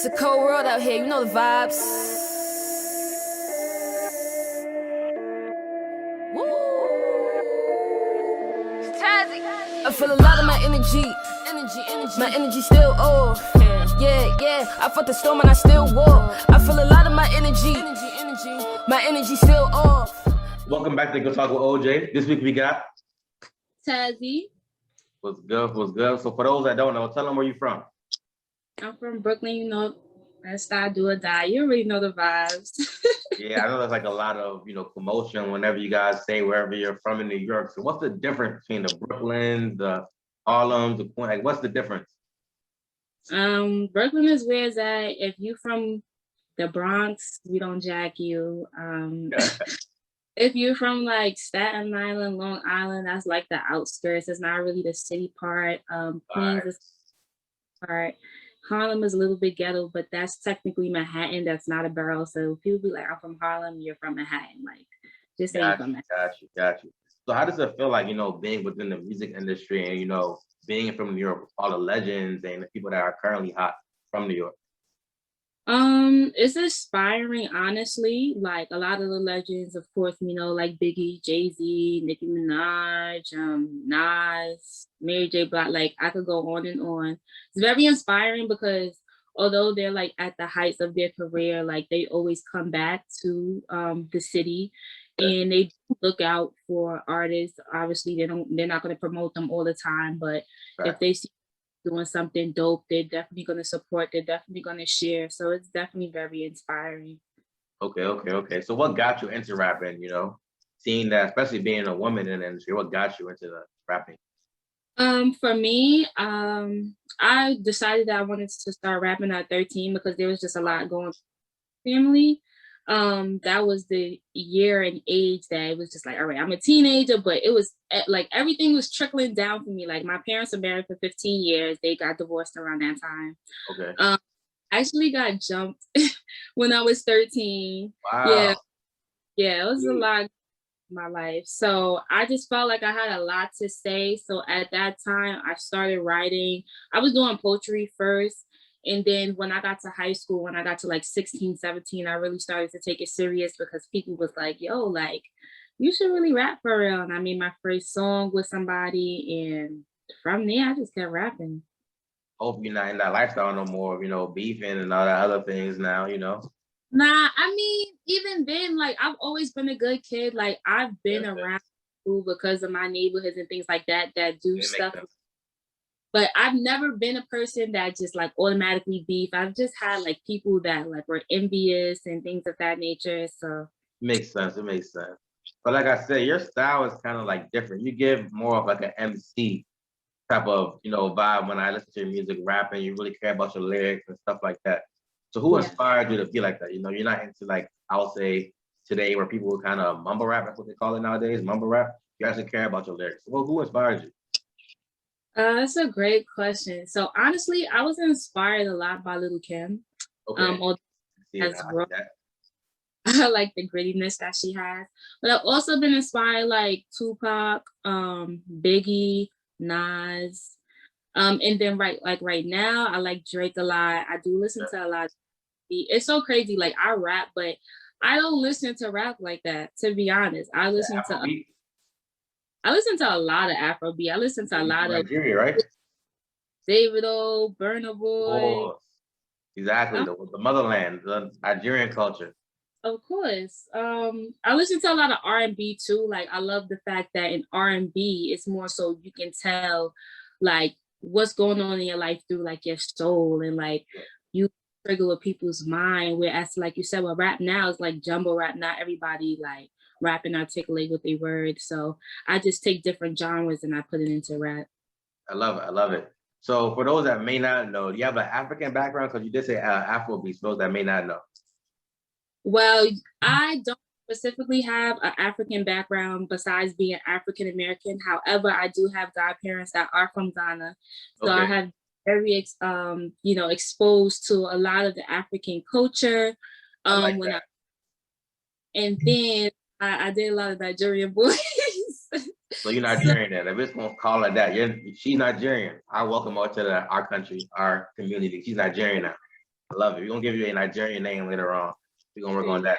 a cold world out here, you know the vibes. Woo! It's Tazzy. I feel a lot of my energy. My energy still off. Yeah. I fought the storm and I still walk. I feel a lot of my energy. My energy still off. Welcome back to Go Talk with Ojay. This week we got Tazzy. What's good? So for those that don't know, tell them where you from. I'm from Brooklyn, you know, that's I do or die. You already know the vibes. Yeah, I know there's like a lot of, commotion whenever you guys say wherever you're from in New York. So what's the difference between the Brooklyn, the Harlem, the Queen? Like, what's the difference? Brooklyn is where it's at. If you from the Bronx, we don't jack you. If you're from like Staten Island, Long Island, that's like the outskirts. It's not really the city part. Queens is part. Harlem is a little bit ghetto, but that's technically Manhattan. That's not a borough. So people be like, I'm from Harlem, you're from Manhattan. Like, just say you're from Manhattan. Got you. So how does it feel like, being within the music industry and, being from New York with all the legends and the people that are currently hot from New York? It's inspiring, honestly. Like a lot of the legends, of course, like Biggie, Jay-Z, Nicki Minaj, Nas, Mary J. Blige. Like I could go on and on. It's very inspiring because although they're like at the heights of their career, like they always come back to the city and they look out for artists. Obviously, they're not going to promote them all the time, but if they see doing something dope, they're definitely going to support, they're definitely going to share. So it's definitely very inspiring. Okay. So what got you into rapping, seeing that, especially being a woman in the industry, what got you into the rapping? For me, I decided that I wanted to start rapping at 13 because there was just a lot going on in my family. That was the year and age that it was just like, all right, I'm a teenager, but it was like everything was trickling down for me. Like my parents were married for 15 years. They got divorced around that time. Okay. I actually got jumped when I was 13. Wow. Yeah, it was a lot in my life. So I just felt like I had a lot to say. So at that time, I started writing. I was doing poetry first. And then when I got to high school, when I got to like 16, 17, I really started to take it serious because people was like, yo, like, you should really rap for real. And I made my first song with somebody. And from there, I just kept rapping. Hope you're not in that lifestyle no more, beefing and all that other things now, Nah, I mean, even then, like, I've always been a good kid. Like, I've been around school because of my neighborhoods and things like that do stuff. But I've never been a person that just like automatically beef. I've just had like people that like were envious and things of that nature. So it makes sense. But like I said, your style is kind of like different. You give more of like an MC type of, vibe when I listen to your music, rapping. You really care about your lyrics and stuff like that. So who inspired you to feel like that? You're not into like, I'll say today where people kind of mumble rap, that's what they call it nowadays, mumble rap. You actually care about your lyrics. Well, who inspired you? That's a great question. So honestly, I was inspired a lot by Lil Kim. Okay. I like the grittiness that she has. But I've also been inspired like Tupac, Biggie, Nas. And then right now, I like Drake a lot. I do listen to a lot. It's so crazy. Like I rap, but I don't listen to rap like that, to be honest. I listen to a lot of Afrobeat. I listen to a lot of Nigeria, right? Davido, Burna Boy. Exactly, the motherland, the Nigerian culture. Of course. I listen to a lot of R&B too. Like I love the fact that in R&B, it's more so you can tell like what's going on in your life through like your soul and like you trigger with people's mind. Whereas like you said, well, rap now is like jumbo rap. Not everybody like rap and articulate with their words. So I just take different genres and I put it into rap. I love it. So for those that may not know, do you have an African background? Because you did say Afrobeats, for those that may not know. Well, I don't specifically have an African background besides being African American. However, I do have godparents that are from Ghana. So I have very exposed to a lot of the African culture. And then I did a lot of Nigerian boys. So you're Nigerian then. If it's gonna call it that, she's Nigerian. I welcome her to our country, our community. She's Nigerian now. I love it. We're gonna give you a Nigerian name later on. We're gonna work on that.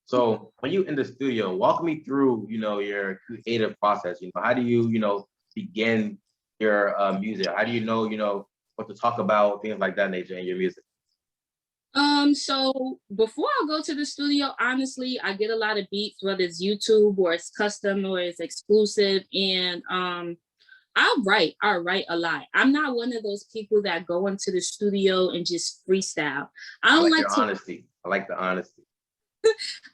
So when you in the studio, walk me through, your creative process. How do you, begin your music? How do you know, what to talk about, things like that nature in your music? So before I go to the studio, honestly, I get a lot of beats, whether it's YouTube or it's custom or it's exclusive. And I write a lot. I'm not one of those people that go into the studio and just freestyle. I I don't like like your to honesty. I like the honesty.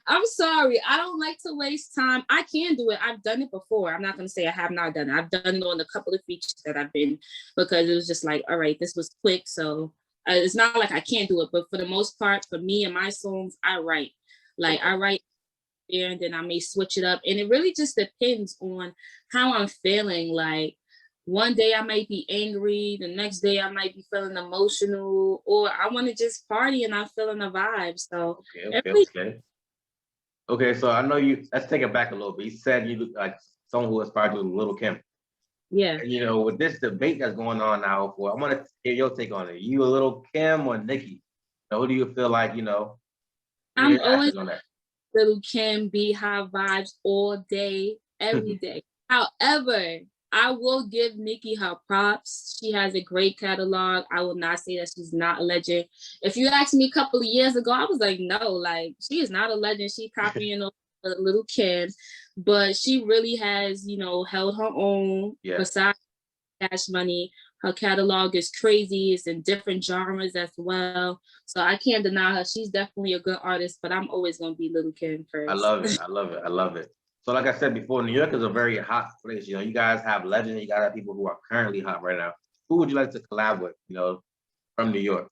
I'm sorry. I don't like to waste time. I can do it. I've done it before. I'm not going to say I have not done it. I've done it on a couple of features that I've been, because it was just like, all right, this was quick. So it's not like I can't do it. But for the most part, for me and my songs, I write. Like I write there and then I may switch it up. And it really just depends on how I'm feeling. Like one day I might be angry. The next day I might be feeling emotional. Or I want to just party and I'm feeling the vibe. So Okay. Okay, so I know you. Let's take it back a little bit. You said you look like someone who aspired to Lil Kim. yeah. And with this debate that's going on now, I want to hear your take on it. You a Lil Kim or Nicki? Who do you feel like I'm always on that? Lil Kim, Beehive vibes all day, every day. However, I will give Nicki her props. She has a great catalog. I will not say that she's not a legend. If you asked me a couple of years ago, I was like, no, like she is not a legend. She copying a Lil Kim, but she really has, held her own. Yeah. Besides Cash Money, her catalog is crazy. It's in different genres as well. So I can't deny her. She's definitely a good artist, but I'm always going to be Lil Kim first. I love it. I love it. I love it. So like I said before, New York is a very hot place. You guys have legends. You guys have people who are currently hot right now. Who would you like to collab with, from New York?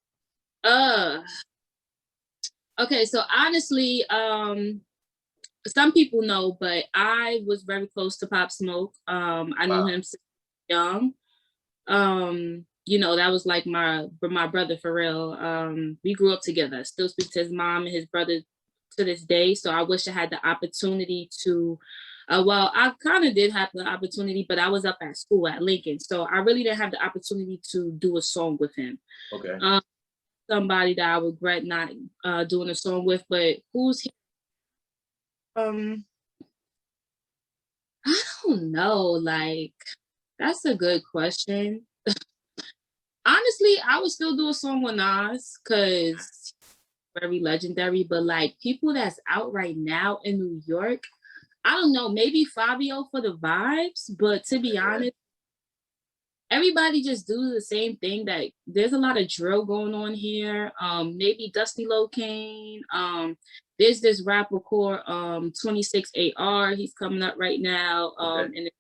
Okay, so honestly, some people know, but I was very close to Pop Smoke. I knew him since young. That was like my brother for real. We grew up together. Still speak to his mom and his brother to this day. So I wish I had the opportunity to well, I kind of did have the opportunity, but I was up at school at Lincoln. So I really didn't have the opportunity to do a song with him. Okay. Somebody that I regret not doing a song with, but who's he? I don't know. Like, that's a good question. Honestly, I would still do a song with Nas because very legendary, but like people that's out right now in New York, I don't know, maybe Fabio for the vibes, but to be honest, everybody just do the same thing. That there's a lot of drill going on here. Maybe Dusty Locane. There's this rapper called 26AR. He's coming up right now. And it's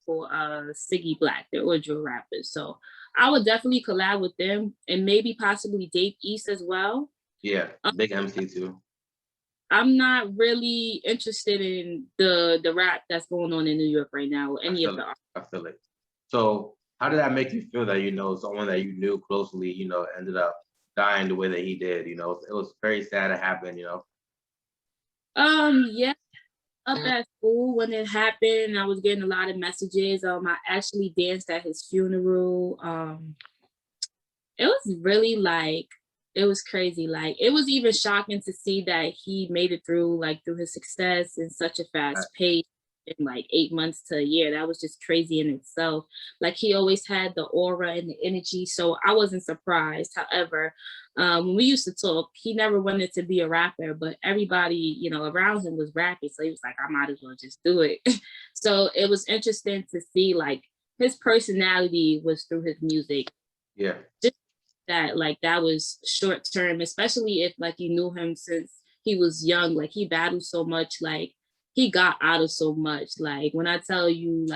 for Siggy Black. They're all drill rappers. So I would definitely collab with them and maybe possibly Dave East as well. Yeah, big MC too. I'm not really interested in the rap that's going on in New York right now. Or any of the artists. I feel it. So how did that make you feel that someone that you knew closely, ended up dying the way that he did? It was very sad to happen. Yeah. Up at school when it happened, I was getting a lot of messages. I actually danced at his funeral. It was really it was crazy. Like it was even shocking to see that he made it through his success in such a fast pace in 8 months to a year. That was just crazy in itself. Like he always had the aura and the energy. So I wasn't surprised. However, when we used to talk, he never wanted to be a rapper, but everybody, around him was rapping. So he was like, I might as well just do it. So it was interesting to see his personality was through his music. Yeah. Just that was short term, especially if you knew him since he was young. He battled so much, he got out of so much. When I tell you,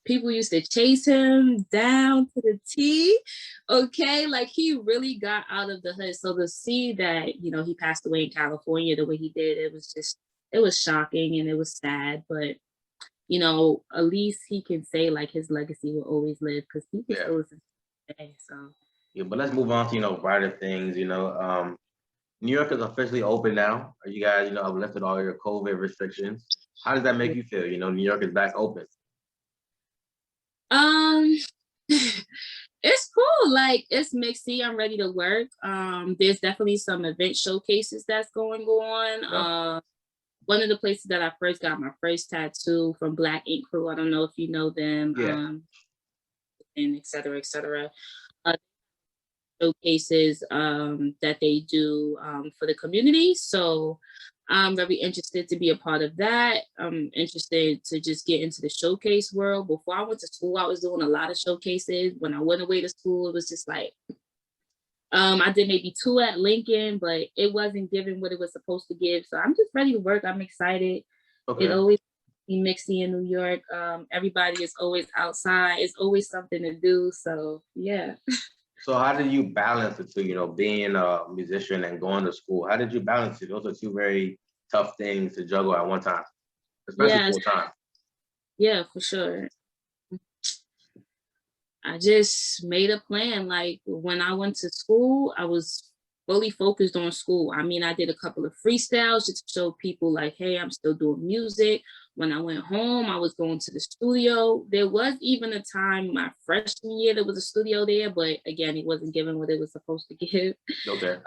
people used to chase him down to the T. Okay, he really got out of the hood. So to see that, he passed away in California the way he did, it was shocking and it was sad. But at least he can say his legacy will always live because people still listen today. So. Yeah, but let's move on to brighter things. New York is officially open now. You guys, have lifted all your COVID restrictions. How does that make you feel? New York is back open. It's cool. Like it's mixy. I'm ready to work. There's definitely some event showcases that's going on. Yeah. One of the places that I first got my first tattoo from Black Ink Crew. I don't know if you know them. Yeah. And et cetera, et cetera. Showcases that they do for the community. So I'm very interested to be a part of that. I'm interested to just get into the showcase world. Before I went to school, I was doing a lot of showcases. When I went away to school, it was just like I did maybe 2 at Lincoln, but it wasn't giving what it was supposed to give. So I'm just ready to work. I'm excited. It Okay. always be mixy in New York. Everybody is always outside. It's always something to do. So yeah. So how did you balance the two, being a musician and going to school? How did you balance it? Those are two very tough things to juggle at one time, especially Yes, full time. yeah, for sure. I just made a plan. Like when I went to school, I was fully focused on school. I mean, I did a couple of freestyles just to show people like, hey, I'm still doing music. When I went home, I was going to the studio. There was even a time my freshman year, there was a studio there, but again, it wasn't giving what it was supposed to give. Okay.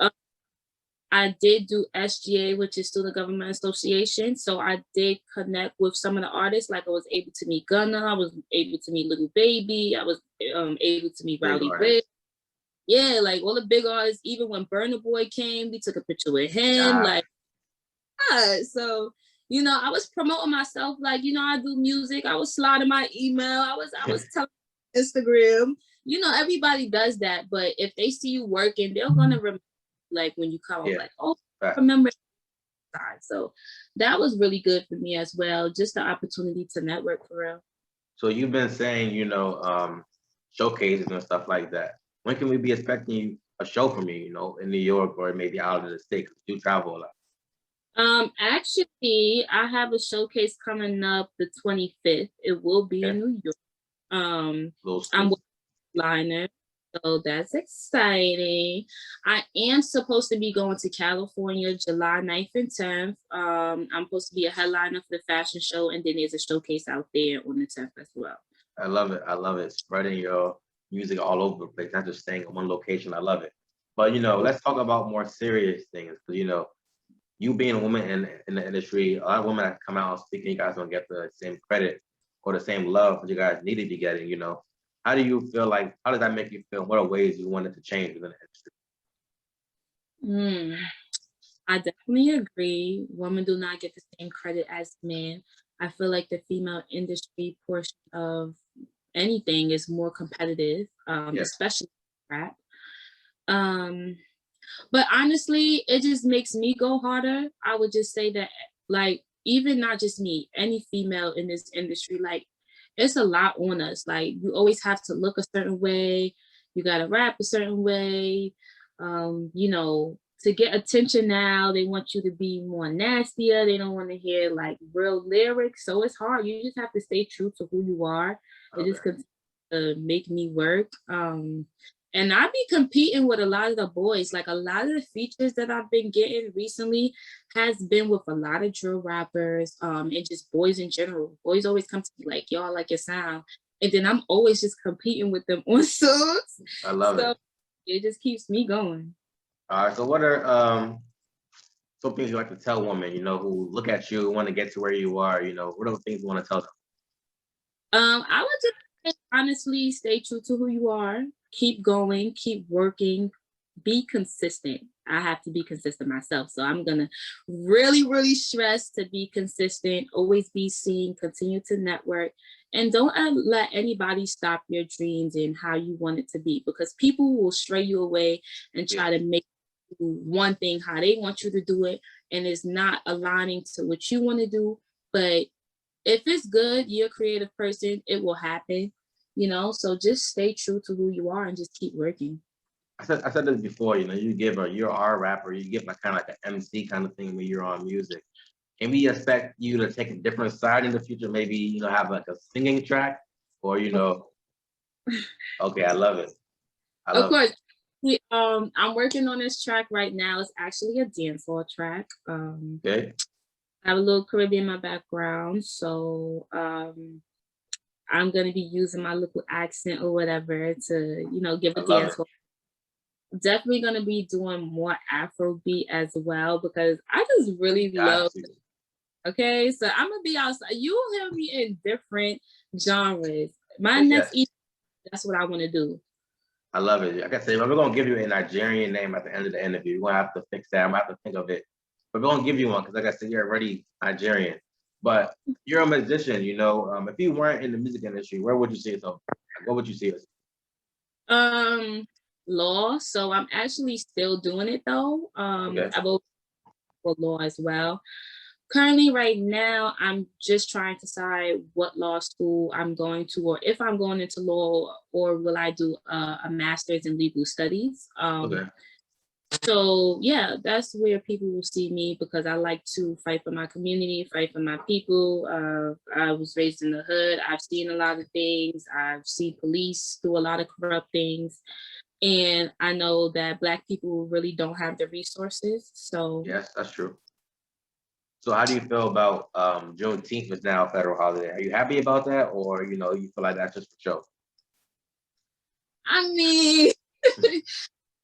I did do SGA, which is Student Government Association. So I did connect with some of the artists. Like I was able to meet Gunna, I was able to meet Little Baby, I was able to meet Big Rowdy Red. artist. Yeah, like all the big artists. Even when Burna Boy came, we took a picture with him. Yeah. Like, yeah. So I was promoting myself. Like, I do music. I was sliding my email. I was telling Instagram. Everybody does that. But if they see you working, they're gonna remember. Like when you come up, Yeah. like, oh, Right. remember. So that was really good for me as well. Just the opportunity to network for real. So you've been saying, showcases and stuff like that. When can we be expecting a show from you, in New York or maybe out of the state? 'Cause you travel a lot. Actually, I have a showcase coming up the 25th. It will be in Okay. New York. Little I'm scoop. with Liner, so that's exciting. I am supposed to be going to California July 9th and 10th. I'm supposed to be a headliner for the fashion show, and then there's a showcase out there on the 10th as well. I love it. I love it. Spreading your music all over the place, not just staying in one location. I love it. But let's talk about more serious things. Because you being a woman in the industry, a lot of women that come out and speak, and you guys don't get the same credit or the same love that you guys need to be getting. How do you feel like? How does that make you feel? What are ways you want it to change within the industry? I definitely agree. Women do not get the same credit as men. I feel like the female industry portion of anything is more competitive, Yeah. especially rap. Um, but honestly, it just makes me go harder. I would just say that, like, even not just me, any female in this industry, like, it's a lot on us. Like, you always have to look a certain way. You gotta rap a certain way. To get attention now, they want you to be more nastier. They don't want to hear like real lyrics. So it's hard. You just have to stay true to who you are. It just Okay. continues to make me work. And I be competing with a lot of the boys. Like a lot of the features that I've been getting recently has been with a lot of drill rappers, and just boys in general. Boys always come to me like, "Yo, I like your sound," and then I'm always just competing with them on songs. I love So it. it just keeps me going. All right. So what are some things you like to tell women, who look at you, want to get to where you are? What are the things you want to tell them? I would just say, honestly, stay true to who you are. Keep going, keep working, be consistent. I have to be consistent myself. So I'm gonna really, really stress to be consistent, always be seen, continue to network, and don't let anybody stop your dreams and how you want it to be because people will stray you away and Yeah. try to make you do one thing how they want you to do it, and it's not aligning to what you want to do. But if it's good, you're a creative person, it will happen. So just stay true to who you are and just keep working. I said this before, you're our rapper, you give like kind of like an MC kind of thing when you're on music. Can we expect you to take a different side in the future? Maybe, have like a singing track or, okay, I love it. I Of love course. I'm working on this track right now. It's actually a dancehall track. it. Okay. I have a little Caribbean in my background, so I'm gonna be using my local accent or whatever to, you know, give I a love dance. it. Definitely gonna be doing more Afrobeat as well because I just really Got love. to. Okay, so I'm gonna be outside. You will hear me in different genres. My Oh, next yes. EP, that's what I want to do. I love it. Like I said, we're gonna give you a Nigerian name at the end of the interview. We're gonna have to fix that. I'm gonna have to think of it. But we're gonna give you one because, like I said, you're already Nigerian. But you're a musician, you know. If you weren't in the music industry, where would you see yourself? Like, what would you see yourself? Um, Law. So I'm actually still doing it though. Okay. I've opened for law as well. Currently, right now, I'm just trying to decide what law school I'm going to, or if I'm going into law, or will I do a master's in legal studies. Okay. So yeah, that's where people will see me because I like to fight for my community, fight for my people. I was raised in the hood. I've seen a lot of things. I've seen police do a lot of corrupt things. And I know that Black people really don't have the resources. So Yes, that's true. So how do you feel about Juneteenth is now a federal holiday? Are you happy about that, or you know, you feel like that's just for show? I mean,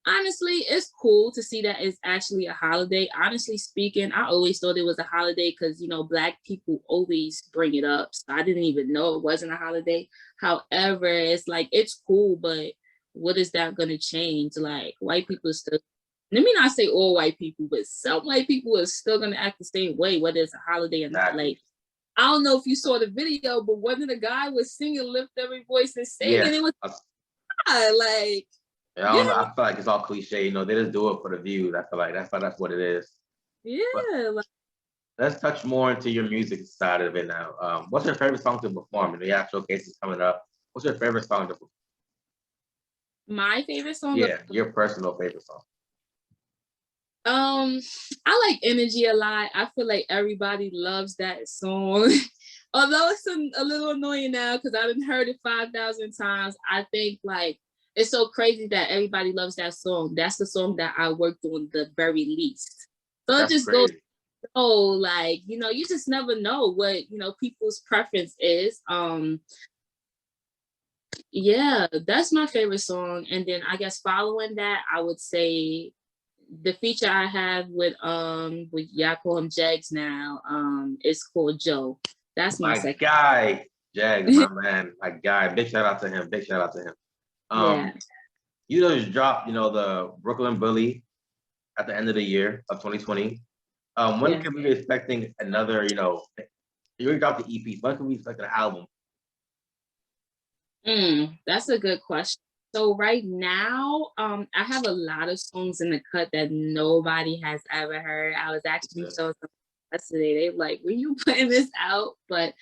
honestly, it's cool to see that it's actually a holiday. Honestly speaking, I always thought it was a holiday because, you know, Black people always bring it up. So I didn't even know it wasn't a holiday. However, it's like, it's cool, but what is that going to change? Like, white people still, let me not say all white people, but some white people are still going to act the same way, whether it's a holiday or not. Exactly. Like, I don't know if you saw the video, but wasn't the guy was singing, lift every voice and sing, Yeah. and it was like, I don't know. I feel like it's all cliche. You know, they just do it for the views. I feel like that's what it is. But yeah, like, let's touch more into your music side of it now. What's your favorite song to perform? You know, you have showcases coming up. What's your favorite song to perform? my favorite song. Yeah, your personal favorite song. I like Energy a lot. I feel like everybody loves that song. Although it's a little annoying now because I done heard it 5,000 times. I think like it's so crazy that everybody loves that song. That's the song that I worked on the very least. So it That's just goes, crazy. oh, like, you know, you just never know what, you know, people's preference is. Yeah, that's my favorite song. And then I guess following that, I would say the feature I have with y'all call him Jags now, is called Joe. That's my My second. guy, Jags, my man, my guy. Big shout out to him. Big shout out to him. Yeah. You just dropped, you know, the Brooklyn Bully at the end of the year of 2020. When Yeah. can we be expecting another, you know, you already dropped the EP. When can we expect an album? That's a good question. So right now, I have a lot of songs in the cut that nobody has ever heard. I was actually Okay. so yesterday. They were like, "When you putting this out?" But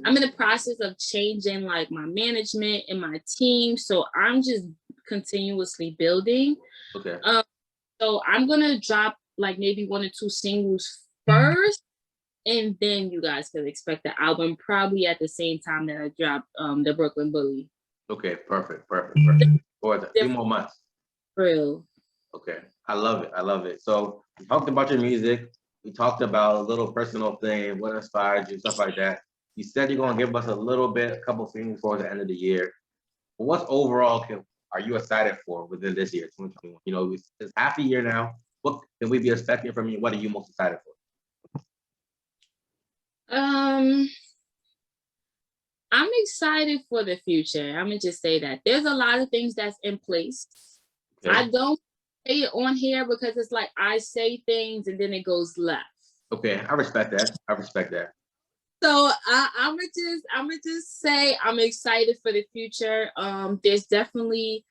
I'm in the process of changing like my management and my team, so I'm just continuously building. Okay. So I'm gonna drop like maybe 1 or 2 singles first, and then you guys can expect the album probably at the same time that I drop the Brooklyn Bully. Okay. Perfect. Perfect. Perfect. For a few more months. Real. Okay. I love it. I love it. So we talked about your music. We talked about a little personal thing, what inspired you, stuff like that. You said you're gonna give us a little bit, a couple things for the end of the year. But what's overall are you excited for within this year, 2021? You know, it's half a year now. What can we be expecting from you? What are you most excited for? Um, I'm excited for the future. I'm gonna just say that there's a lot of things that's in place. Okay. I don't say it on here because it's like I say things and then it goes left. Okay, I respect that. I respect that. So I'm gonna just say I'm excited for the future. There's definitely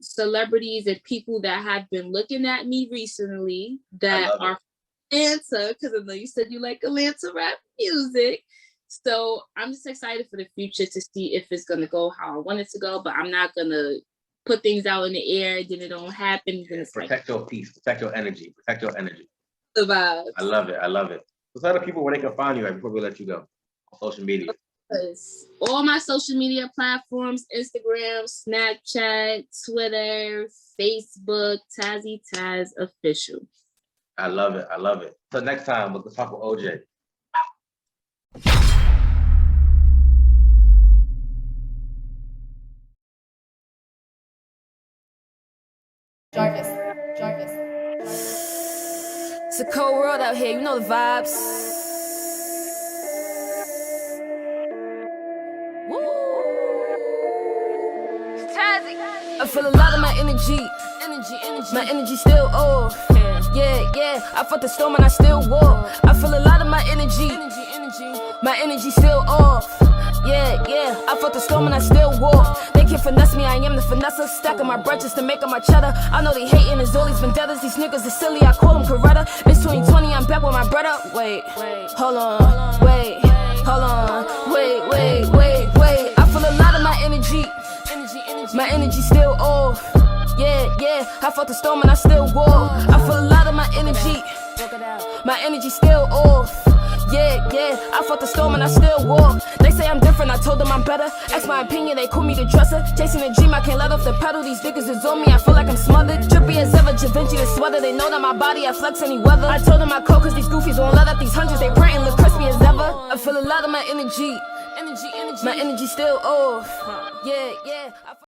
celebrities and people that have been looking at me recently that are Atlanta, because I know you said you like Atlanta rap music. So I'm just excited for the future to see if it's gonna go how I want it to go, but I'm not gonna put things out in the air, then it don't happen. Then it's Protect your peace, protect your energy, protect your energy. the vibes. I love it. I love it. So tell the people where they can find you at before we let you go on social media. All my social media platforms, Instagram, Snapchat, Twitter, Facebook, Tazzy Tazz Official. I love it. I love it. Till next time, we'll talk with Ojay. It's a cold world out here, you know the vibes. Woo! It's Tazzy. I feel a lot of my energy. My energy still off. Yeah. I fought the storm and I still walk. I feel a lot of my energy. My energy still off. Yeah. I fought the storm and I still walk. They can't finesse me, I am the finesser. Stacking my bread just to make up my cheddar. I know they hating, it's all these vendettas. These niggas are silly, I call them Coretta. It's 2020, I'm back with my brother. Wait, hold on. Wait. I feel a lot of my energy. My energy still off. Yeah. I fought the storm and I still walk. I feel a lot of my energy. My energy still off. Yeah. I fought the storm and I still walk. They say I'm different, I told them I'm better. Ask my opinion, they call me the dresser. Chasing a dream, I can't let off the pedal. These niggas is on me, I feel like I'm smothered. Drippy as ever, Da Vinci the sweater. They know that my body, I flex any weather. I told them I cold cause these goofies won't let up these hundreds. They printing, look crispy as ever. I feel a lot of my energy. My energy still off. Yeah.